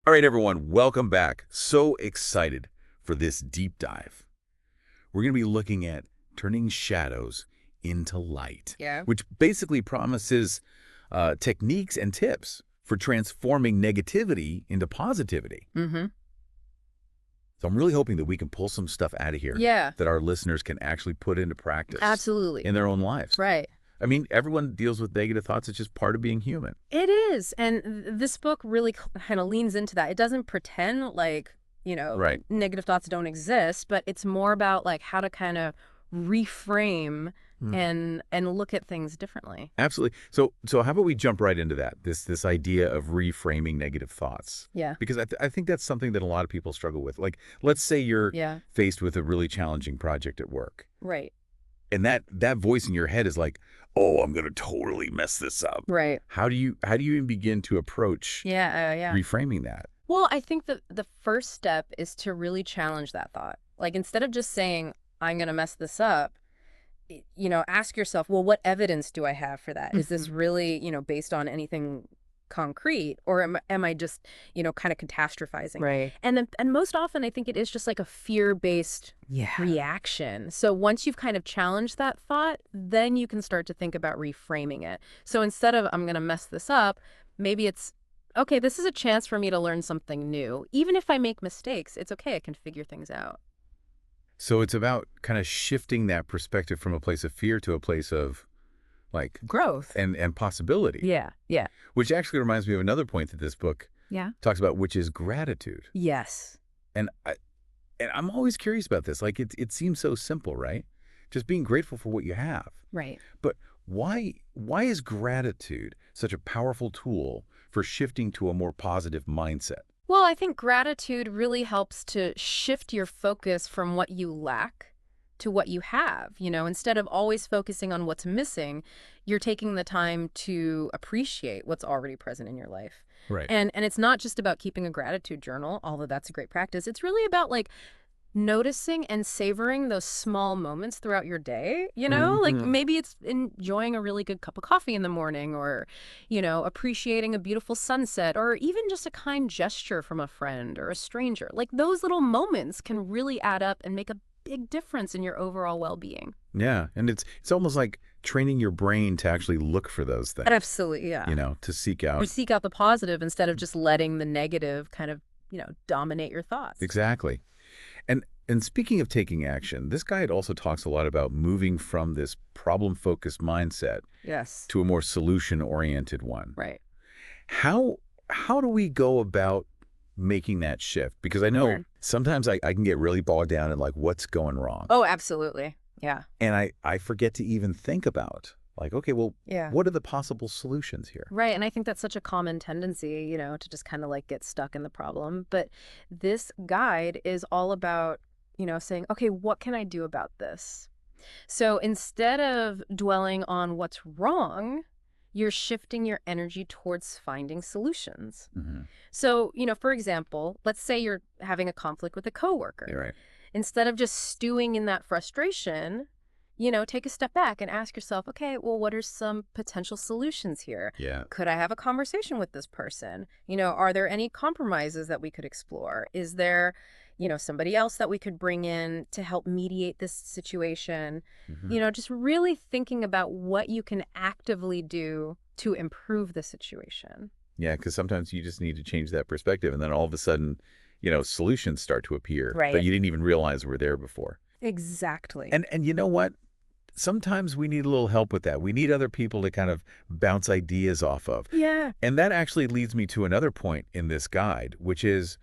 All right, everyone, welcome back. So excited for this deep dive. We're going to be looking at turning shadows into light, Yeah. which basically promises techniques and tips for transforming negativity into positivity. Mm-hmm. So I'm really hoping that we can pull some stuff out of here Yeah. that our listeners can actually put into practice Absolutely. in their own lives. Right. I mean, everyone deals with negative thoughts. It's just part of being human. It is. And this book really kind of leans into that. It doesn't pretend like, Right. negative thoughts don't exist, but it's more about like how to kind of reframe and look at things differently. Absolutely. So how about we jump right into that, this idea of reframing negative thoughts? Yeah. Because I think that's something that a lot of people struggle with. Like, let's say you're Yeah. faced with a really challenging project at work. Right. And that voice in your head is like, oh, I'm going to totally mess this up. Right. How do you even begin to approach Yeah. reframing that? Well, I think that the first step is to really challenge that thought. Like instead of just saying, I'm going to mess this up, ask yourself, well, what evidence do I have for that? Is this really, based on anything concrete, or am I just, kind of catastrophizing? Right. And most often I think it is just like a fear-based reaction. So once you've kind of challenged that thought, then you can start to think about reframing it. So instead of I'm going to mess this up, maybe it's, okay, this is a chance for me to learn something new. Even if I make mistakes, it's okay. I can figure things out. So it's about kind of shifting that perspective from a place of fear to a place of like Growth. and possibility. Yeah. Which actually reminds me of another point that this book talks about, which is gratitude. Yes. And I'm always curious about this. Like it seems so simple, right? Just being grateful for what you have. Right. But why is gratitude such a powerful tool for shifting to a more positive mindset? Well, I think gratitude really helps to shift your focus from what you lack to what you have. Instead of always focusing on what's missing, you're taking the time to appreciate what's already present in your life. Right. And it's not just about keeping a gratitude journal, although that's a great practice. It's really about like noticing and savoring those small moments throughout your day, like maybe it's enjoying a really good cup of coffee in the morning, or, appreciating a beautiful sunset, or even just a kind gesture from a friend or a stranger. Like those little moments can really add up and make a big difference in your overall well-being. Yeah. And it's almost like training your brain to actually look for those things. Absolutely, yeah. To seek out. Or seek out the positive instead of just letting the negative kind of, dominate your thoughts. Exactly. And speaking of taking action, this guide also talks a lot about moving from this problem-focused mindset Yes. to a more solution-oriented one. Right. How do we go about making that shift? Because I know Sure. sometimes I can get really bogged down in like what's going wrong. Oh, absolutely. Yeah. And I forget to even think about like, okay, well, Yeah. what are the possible solutions here? Right. And I think that's such a common tendency, to just kind of like get stuck in the problem. But this guide is all about, saying, okay, what can I do about this? So instead of dwelling on what's wrong, you're shifting your energy towards finding solutions. Mm-hmm. So, for example, let's say you're having a conflict with a coworker. You're right. Instead of just stewing in that frustration, take a step back and ask yourself, okay, well, what are some potential solutions here? Yeah. Could I have a conversation with this person? Are there any compromises that we could explore? Is there, somebody else that we could bring in to help mediate this situation? Mm-hmm. Just really thinking about what you can actively do to improve the situation. Yeah, because sometimes you just need to change that perspective, and then all of a sudden, solutions start to appear Right. that you didn't even realize were there before. Exactly. And you know what? Sometimes we need a little help with that. We need other people to kind of bounce ideas off of. Yeah. And that actually leads me to another point in this guide, which is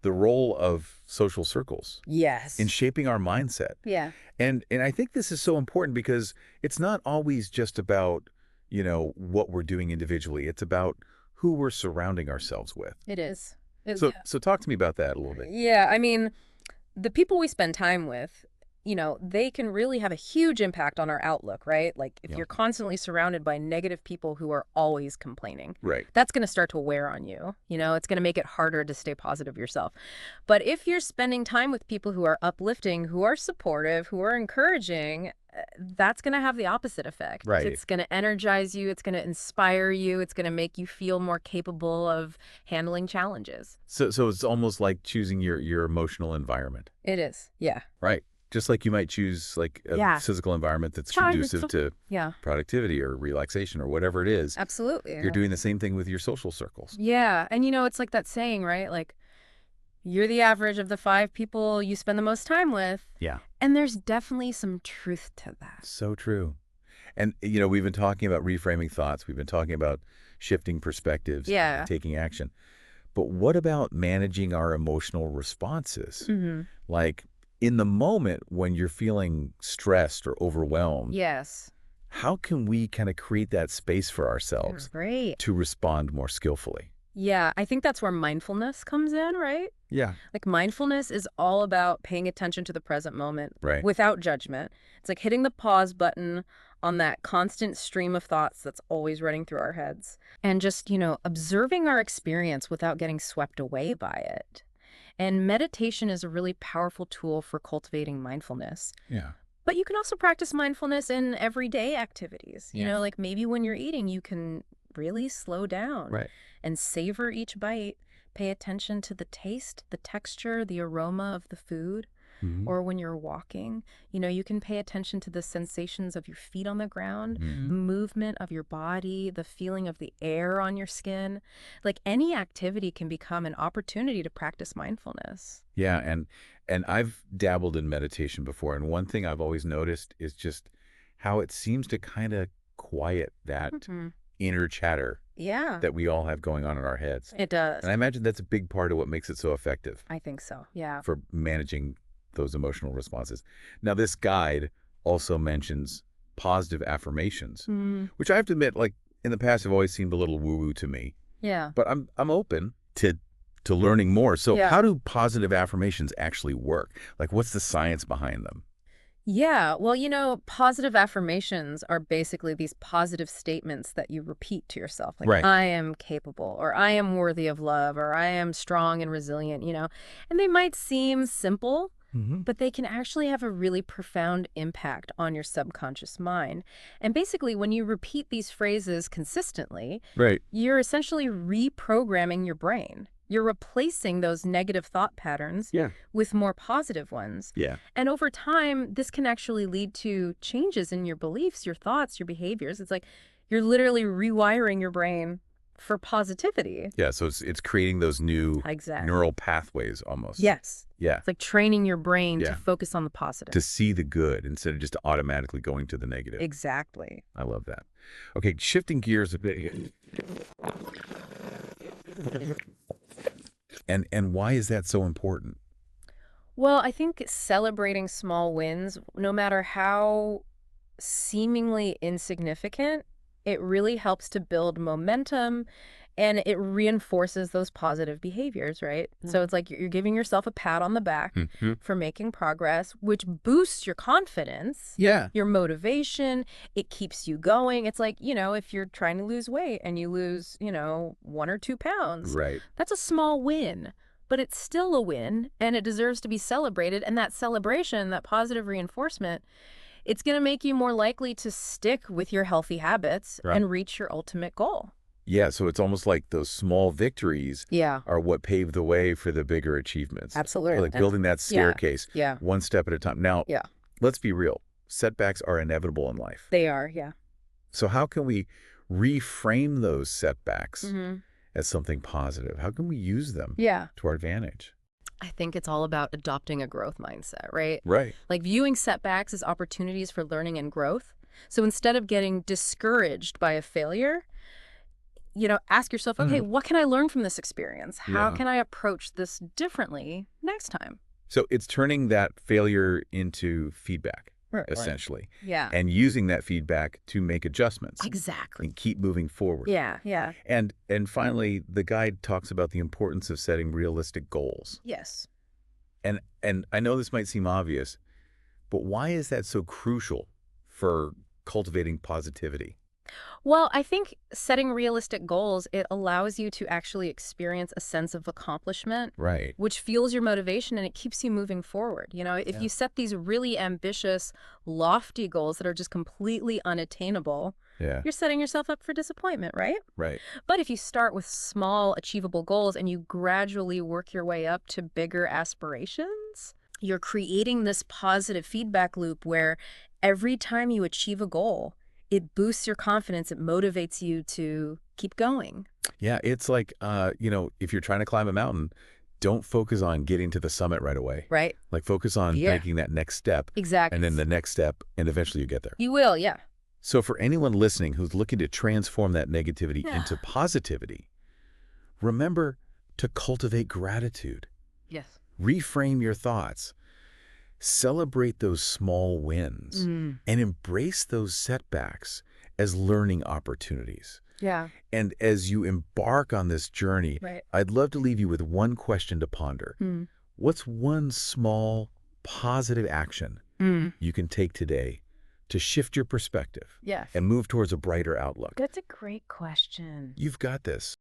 the role of social circles Yes. in shaping our mindset. Yeah. And I think this is so important because it's not always just about, what we're doing individually. It's about who we're surrounding ourselves with. It is. So talk to me about that a little bit. Yeah, I mean, the people we spend time with, they can really have a huge impact on our outlook, right? Like if Yeah. you're constantly surrounded by negative people who are always complaining, Right. that's going to start to wear on you. It's going to make it harder to stay positive yourself. But if you're spending time with people who are uplifting, who are supportive, who are encouraging, that's going to have the opposite effect. Right. It's going to energize you. It's going to inspire you. It's going to make you feel more capable of handling challenges. So it's almost like choosing your emotional environment. It is. Yeah. Right. Just like you might choose like a Yeah. physical environment that's Chime- conducive to Yeah. productivity or relaxation or whatever it is. Absolutely. You're doing the same thing with your social circles. Yeah. And it's like that saying, right? Like, you're the average of the 5 people you spend the most time with. Yeah. And there's definitely some truth to that. So true. And, we've been talking about reframing thoughts. We've been talking about shifting perspectives, Yeah. taking action. But what about managing our emotional responses? Mm-hmm. Like in the moment when you're feeling stressed or overwhelmed, Yes. how can we kind of create that space for ourselves Great. to respond more skillfully? Yeah, I think that's where mindfulness comes in, right? Yeah. Like mindfulness is all about paying attention to the present moment Right. without judgment. It's like hitting the pause button on that constant stream of thoughts that's always running through our heads and just, observing our experience without getting swept away by it. And meditation is a really powerful tool for cultivating mindfulness. Yeah. But you can also practice mindfulness in everyday activities. Yeah. Like maybe when you're eating, you can really slow down Right. and savor each bite. Pay attention to the taste, the texture, the aroma of the food. Mhm. Or when you're walking, you can pay attention to the sensations of your feet on the ground, Mhm. movement of your body, the feeling of the air on your skin. Like any activity can become an opportunity to practice mindfulness. Yeah, and I've dabbled in meditation before, and one thing I've always noticed is just how it seems to kind of quiet that Mhm. inner chatter Yeah, that we all have going on in our heads. it does. And I imagine that's a big part of what makes it so effective I think so. Yeah. for managing those emotional responses. Now, this guide also mentions positive affirmations, Mm, which I have to admit, like in the past, have always seemed a little woo-woo to me. yeah. But I'm open to learning more. So Yeah. how do positive affirmations actually work? Like, what's the science behind them? Yeah, well, positive affirmations are basically these positive statements that you repeat to yourself. Like, Right. I am capable, or I am worthy of love, or I am strong and resilient. And they might seem simple, Mm-hmm. but they can actually have a really profound impact on your subconscious mind. And basically, when you repeat these phrases consistently, Right. you're essentially reprogramming your brain. You're replacing those negative thought patterns Yeah. with more positive ones. Yeah. And over time, this can actually lead to changes in your beliefs, your thoughts, your behaviors. It's like you're literally rewiring your brain for positivity. Yeah. So it's creating those new Exactly. neural pathways almost. Yes. Yeah. It's like training your brain Yeah. to focus on the positive. To see the good instead of just automatically going to the negative. Exactly. I love that. Okay, shifting gears a bit. And why is that so important? Well, I think celebrating small wins, no matter how seemingly insignificant, it really helps to build momentum and it reinforces those positive behaviors, right? So it's like you're giving yourself a pat on the back Mm-hmm. for making progress, which boosts your confidence, Yeah. your motivation. It keeps you going. It's like, if you're trying to lose weight and you lose, 1 or 2 pounds, Right. that's a small win, but it's still a win and it deserves to be celebrated. And that celebration, that positive reinforcement, it's going to make you more likely to stick with your healthy habits Right. and reach your ultimate goal. Yeah, so it's almost like those small victories Yeah, are what pave the way for the bigger achievements. absolutely. Like building that staircase Yeah, one step at a time. Now, yeah, let's be real. Setbacks are inevitable in life. they are. Yeah. So how can we reframe those setbacks Hmm. as something positive? How can we use them Yeah. to our advantage? I think it's all about adopting a growth mindset, right? Right. Like viewing setbacks as opportunities for learning and growth. So instead of getting discouraged by a failure, ask yourself, okay, what can I learn from this experience? How Yeah. can I approach this differently next time? So it's turning that failure into feedback, Right. essentially, Yeah. and using that feedback to make adjustments Exactly. and keep moving forward. Yeah, yeah. And finally, the guide talks about the importance of setting realistic goals. Yes. And I know this might seem obvious, but why is that so crucial for cultivating positivity? Well, I think setting realistic goals, it allows you to actually experience a sense of accomplishment, Right. which fuels your motivation and it keeps you moving forward. You know, if Yeah. you set these really ambitious, lofty goals that are just completely unattainable, Yeah. you're setting yourself up for disappointment, right? Right. But if you start with small, achievable goals and you gradually work your way up to bigger aspirations, you're creating this positive feedback loop where every time you achieve a goal, it boosts your confidence, it motivates you to keep going. Yeah, it's like, if you're trying to climb a mountain, don't focus on getting to the summit right away. Right? Like focus on Yeah. taking that next step and Exactly. then the next step, and eventually you get there. You will, yeah. So for anyone listening who's looking to transform that negativity Yeah. into positivity, remember to cultivate gratitude, Yes. reframe your thoughts, celebrate those small wins, Mm. and embrace those setbacks as learning opportunities. Yeah. And as you embark on this journey, Right. I'd love to leave you with one question to ponder. Mm. What's one small, positive action Mm. you can take today to shift your perspective Yes. and move towards a brighter outlook? That's a great question. You've got this.